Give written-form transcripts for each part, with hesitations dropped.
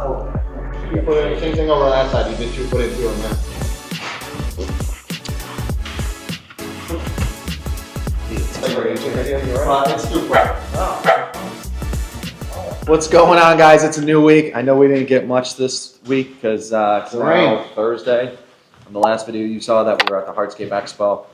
You put in, same thing over on that side, you did 2 foot in 2 on that. It's 2 foot. What's going on, guys? It's a new week. I know we didn't get much this week because it's now Thursday. In the last video you saw that we were at the Hardscape Expo.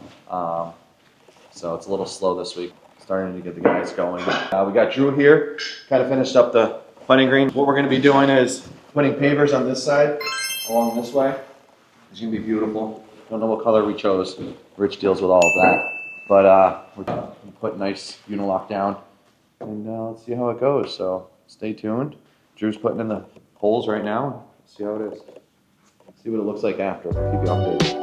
So it's a little slow this week. Starting to get the guys going. We got Drew here, kind of finished up the putting green. What we're going to be doing is putting pavers on this side, along this way. It's going to be beautiful. Don't know what color we chose. Rich deals with all of that. But we're going to put nice unilock down. And let's see how it goes. So stay tuned. Drew's putting in the holes right now. See how it is. See what it looks like after. Keep you updated.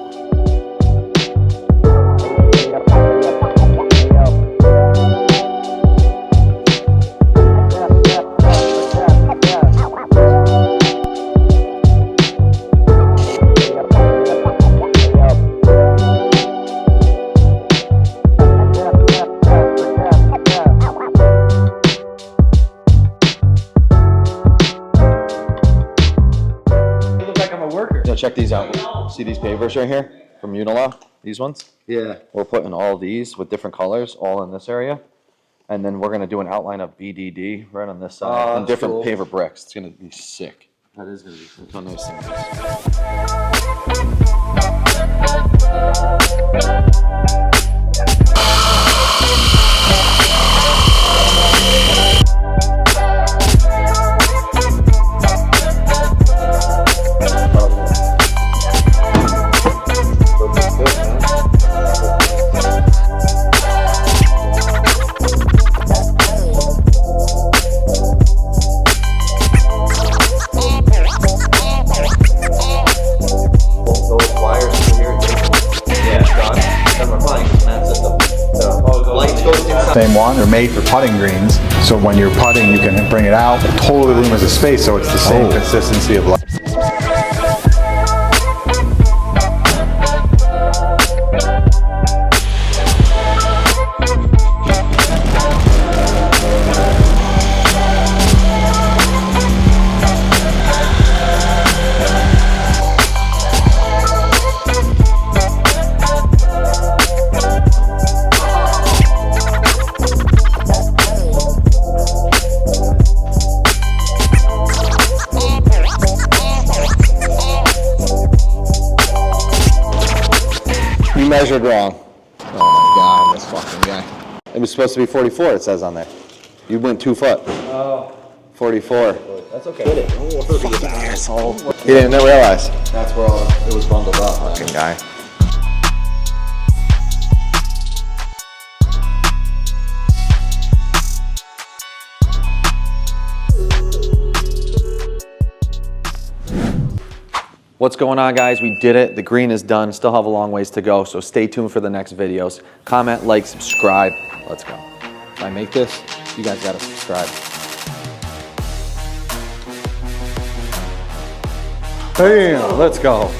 Check these out. See these pavers right here from Unilaw? These ones? Yeah. We're putting all these with different colors all in this area. And then we're going to do an outline of BDD right on this side and different paver bricks. It's going to be sick. That is going to be cool. Look how nice Same one, they're made for putting greens, so when you're putting you can bring it out, totally leave as a space, so it's the same consistency of light. You measured wrong. Oh my God, this fucking guy. It was supposed to be 44, it says on there. You went 2 foot. Oh. 44. That's okay. Oh, fucking asshole. He didn't realize. That's where it was bundled up. Fucking guy. What's going on, guys? We did it. The green is done. Still have a long ways to go, so stay tuned for the next videos. Comment, like, subscribe. Let's go. If I make this, you guys gotta subscribe. Bam, let's go.